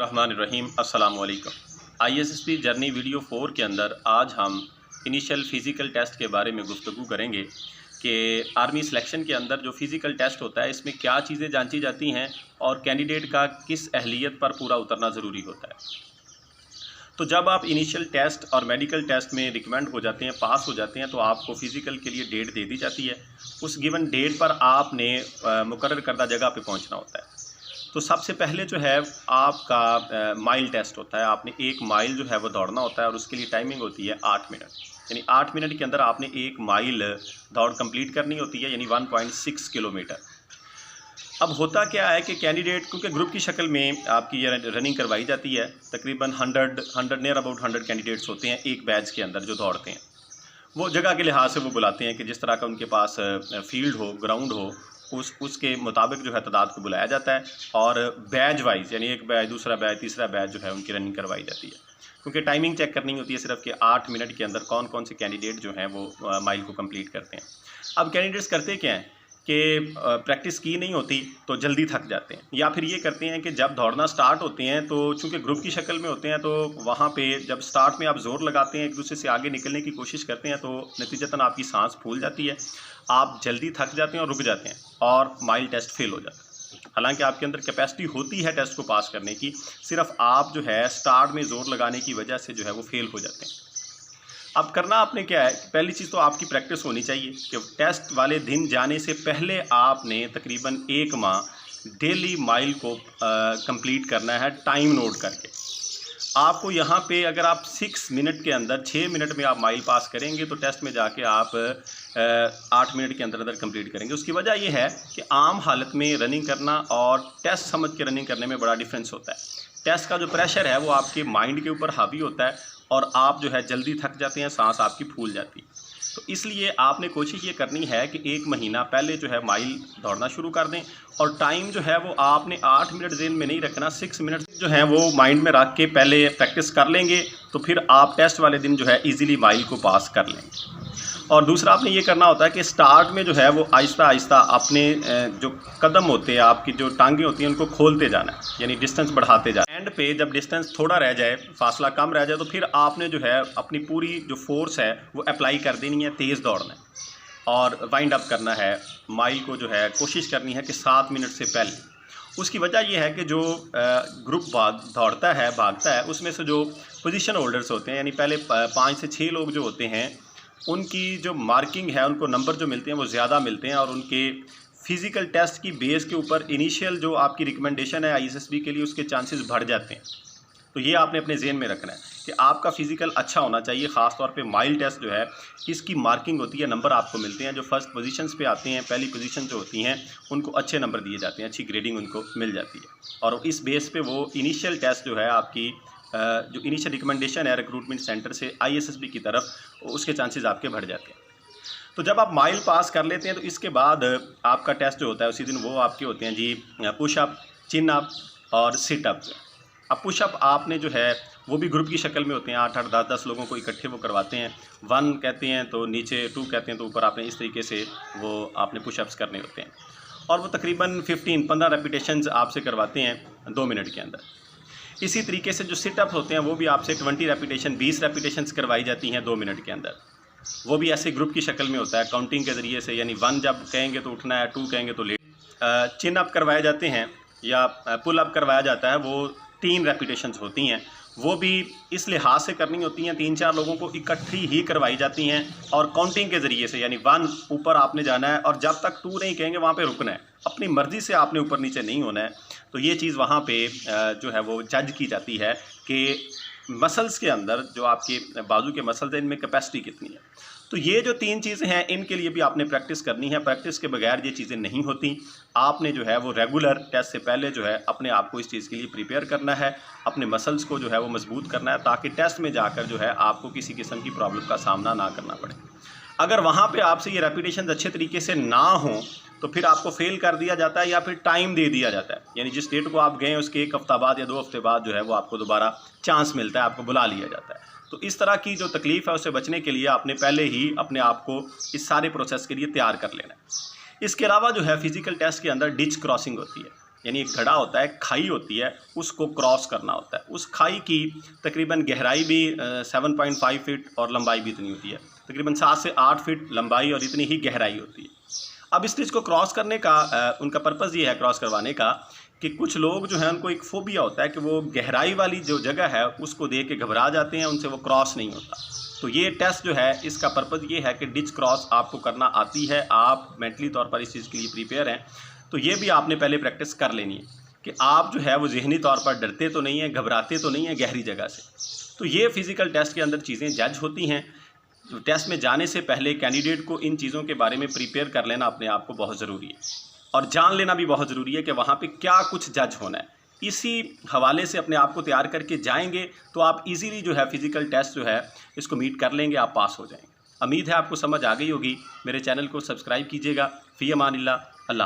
बिस्मिल्लाहिर्रहमानिर्रहीम। अस्सलामु अलैकुम। ISSB जर्नी वीडियो 4 के अंदर आज हम इनिशियल फ़िज़िकल टेस्ट के बारे में गुफ्तगू करेंगे कि आर्मी सिलेक्शन के अंदर जो फ़िज़िकल टेस्ट होता है इसमें क्या चीज़ें जांची जाती हैं और कैंडिडेट का किस अहलियत पर पूरा उतरना ज़रूरी होता है। तो जब आप इनिशियल टेस्ट और मेडिकल टेस्ट में रिकमेंड हो जाते हैं, पास हो जाते हैं, तो आपको फ़िज़िकल के लिए डेट दे दी जाती है। उस गिवन डेट पर आपने मुकर्रर करदा जगह पे पहुंचना होता है। तो सबसे पहले जो है आपका माइल टेस्ट होता है। आपने 1 माइल जो है वो दौड़ना होता है और उसके लिए टाइमिंग होती है 8 मिनट। यानी 8 मिनट के अंदर आपने 1 माइल दौड़ कंप्लीट करनी होती है, यानी 1.6 किलोमीटर। अब होता क्या है कि कैंडिडेट, क्योंकि ग्रुप की शक्ल में आपकी ये रनिंग करवाई जाती है, तकरीबन 100 नियर अबाउट 100 कैंडिडेट्स होते हैं एक बैच के अंदर जो दौड़ते हैं। वो जगह के लिहाज से वो बुलाते हैं कि जिस तरह का उनके पास फील्ड हो, ग्राउंड हो, उसके मुताबिक जो है तादाद को बुलाया जाता है और बैच वाइज, यानी एक बैच, दूसरा बैच, तीसरा बैच जो है उनकी रनिंग करवाई जाती है। क्योंकि टाइमिंग चेक करनी होती है सिर्फ कि 8 मिनट के अंदर कौन कौन से कैंडिडेट जो हैं वो माइल को कंप्लीट करते हैं। अब कैंडिडेट्स करते क्या हैं कि प्रैक्टिस की नहीं होती तो जल्दी थक जाते हैं, या फिर ये करते हैं कि जब दौड़ना स्टार्ट होते हैं तो चूँकि ग्रुप की शक्ल में होते हैं तो वहाँ पे जब स्टार्ट में आप ज़ोर लगाते हैं, एक दूसरे से आगे निकलने की कोशिश करते हैं, तो नतीजतन आपकी सांस फूल जाती है, आप जल्दी थक जाते हैं और रुक जाते हैं और माइल टेस्ट फेल हो जाता है। हालांकि आपके अंदर कैपेसिटी होती है टेस्ट को पास करने की, सिर्फ आप जो है स्टार्ट में ज़ोर लगाने की वजह से जो है वो फेल हो जाते हैं। अब करना आपने क्या है, पहली चीज़ तो आपकी प्रैक्टिस होनी चाहिए कि टेस्ट वाले दिन जाने से पहले आपने तकरीबन 1 माह डेली माइल को कंप्लीट करना है, टाइम नोट करके। आपको यहाँ पे अगर आप 6 मिनट के अंदर 6 मिनट में आप माइल पास करेंगे तो टेस्ट में जाके आप 8 मिनट के अंदर अंदर कंप्लीट करेंगे। उसकी वजह यह है कि आम हालत में रनिंग करना और टेस्ट समझ के रनिंग करने में बड़ा डिफरेंस होता है। टेस्ट का जो प्रेशर है वो आपके माइंड के ऊपर हावी होता है और आप जो है जल्दी थक जाते हैं, सांस आपकी फूल जाती है। तो इसलिए आपने कोशिश ये करनी है कि 1 महीना पहले जो है माइल दौड़ना शुरू कर दें और टाइम जो है वो आपने 8 मिनट जेन में नहीं रखना, 6 मिनट जो है वो माइंड में रख के पहले प्रैक्टिस कर लेंगे तो फिर आप टेस्ट वाले दिन जो है ईज़िली माइल को पास कर लेंगे। और दूसरा आपने ये करना होता है कि स्टार्ट में जो है वो आहिस्ता आहिस्ता अपने जो कदम होते हैं, आपकी जो टांगें होती हैं, उनको खोलते जाना है, यानी डिस्टेंस बढ़ाते जाना। एंड पे जब डिस्टेंस थोड़ा रह जाए, फासला कम रह जाए, तो फिर आपने जो है अपनी पूरी जो फोर्स है वो अप्लाई कर देनी है, तेज़ दौड़ना है और वाइंड अप करना है। माइल को जो है कोशिश करनी है कि 7 मिनट से पहले। उसकी वजह यह है कि जो ग्रुप दौड़ता है, भागता है, उसमें से जो पोजीशन होल्डर्स होते हैं, यानी पहले 5 से 6 लोग जो होते हैं, उनकी जो मार्किंग है, उनको नंबर जो मिलते हैं वो ज़्यादा मिलते हैं और उनके फ़िज़िकल टेस्ट की बेस के ऊपर इनिशियल जो आपकी रिकमेंडेशन है ISSB के लिए, उसके चांसेस बढ़ जाते हैं। तो ये आपने अपने ज़हन में रखना है कि आपका फ़िज़िकल अच्छा होना चाहिए। ख़ास तौर पे माइल टेस्ट जो है, इसकी मार्किंग होती है, नंबर आपको मिलते हैं। जो फर्स्ट पोजीशंस पे आते हैं, पहली पोजीशन जो होती हैं, उनको अच्छे नंबर दिए जाते हैं, अच्छी ग्रेडिंग उनको मिल जाती है और इस बेस पे वो इनिशियल टेस्ट जो है आपकी जो इनिशियल रिकमेंडेशन है रिक्रूटमेंट सेंटर से ISSB की तरफ, उसके चांसेस आपके बढ़ जाते हैं। तो जब आप माइल पास कर लेते हैं तो इसके बाद आपका टेस्ट जो होता है उसी दिन वो आपके होते हैं जी पुशअप, चिन अप और सिट अप। अब पुशअप आपने जो है वो भी ग्रुप की शक्ल में होते हैं, 8-8, 10-10 लोगों को इकट्ठे वो करवाते हैं। 1 कहते हैं तो नीचे, 2 कहते हैं तो ऊपर, आपने इस तरीके से वो आपने पुशअप्स करने होते हैं और वो तकरीबन 15 रेपिटेशंस आपसे करवाते हैं 2 मिनट के अंदर। इसी तरीके से जो सिटअप्स होते हैं वो भी आपसे 20 रेपिटेशन, 20 रेपिटेशंस करवाई जाती हैं 2 मिनट के अंदर। वो भी ऐसे ग्रुप की शक्ल में होता है, काउंटिंग के ज़रिए से, यानी 1 जब कहेंगे तो उठना है, 2 कहेंगे तो लेट। चिन अप करवाए जाते हैं या पुल अप करवाया जाता है, वो 3 रेपिटेशंस होती हैं। वो भी इस लिहाज से करनी होती हैं, 3-4 लोगों को इकट्ठी ही करवाई जाती हैं और काउंटिंग के ज़रिए से, यानी 1 ऊपर आपने जाना है और जब तक 2 नहीं कहेंगे वहाँ पे रुकना है, अपनी मर्ज़ी से आपने ऊपर नीचे नहीं होना है। तो ये चीज़ वहाँ पे जो है वो जज की जाती है कि मसल्स के अंदर, जो आपके बाजू के मसल्स हैं, इनमें कैपेसिटी कितनी है। तो ये जो 3 चीज़ें हैं, इनके लिए भी आपने प्रैक्टिस करनी है। प्रैक्टिस के बगैर ये चीज़ें नहीं होती। आपने जो है वो रेगुलर टेस्ट से पहले जो है अपने आप को इस चीज़ के लिए प्रिपेयर करना है, अपने मसल्स को जो है वो मजबूत करना है, ताकि टेस्ट में जाकर जो है आपको किसी किस्म की प्रॉब्लम का सामना ना करना पड़े। अगर वहाँ पे आपसे ये रेपिटेशन अच्छे तरीके से ना हो तो फिर आपको फेल कर दिया जाता है या फिर टाइम दे दिया जाता है, यानी जिस डेट को आप गए उसके 1 हफ्ता बाद या 2 हफ्ते बाद जो है वो आपको दोबारा चांस मिलता है, आपको बुला लिया जाता है। तो इस तरह की जो तकलीफ़ है उससे बचने के लिए आपने पहले ही अपने आप को इस सारे प्रोसेस के लिए तैयार कर लेना है। इसके अलावा जो है फ़िज़िकल टेस्ट के अंदर डिच क्रॉसिंग होती है, यानी एक घड़ा होता है, खाई होती है, उसको क्रॉस करना होता है। उस खाई की तकरीबन गहराई भी 7.5 फीट और लंबाई भी इतनी होती है, तकरीबन 7 से 8 फीट लंबाई और इतनी ही गहराई होती है। अब इस चीज़ को क्रॉस करने का उनका पर्पज़ ये है, क्रॉस करवाने का, कि कुछ लोग जो हैं उनको एक फोबिया होता है कि वो गहराई वाली जो जगह है उसको देख के घबरा जाते हैं, उनसे वो क्रॉस नहीं होता। तो ये टेस्ट जो है इसका पर्पज़ ये है कि डिच क्रॉस आपको करना आती है, आप मेंटली तौर पर इस चीज़ के लिए प्रिपेयर हैं, तो ये भी आपने पहले प्रैक्टिस कर लेनी है कि आप जो है वो ज़हनी तौर पर डरते तो नहीं हैं, घबराते तो नहीं हैं गहरी जगह से। तो ये फ़िज़िकल टेस्ट के अंदर चीज़ें जज होती हैं। तो टेस्ट में जाने से पहले कैंडिडेट को इन चीज़ों के बारे में प्रिपेयर कर लेना अपने आप को बहुत ज़रूरी है, और जान लेना भी बहुत ज़रूरी है कि वहाँ पे क्या कुछ जज होना है। इसी हवाले से अपने आप को तैयार करके जाएंगे तो आप इजीली जो है फ़िज़िकल टेस्ट जो है इसको मीट कर लेंगे, आप पास हो जाएंगे। उम्मीद है आपको समझ आ गई होगी। मेरे चैनल को सब्सक्राइब कीजिएगा। फ़ी अमानिल्लाह। अल्लाह।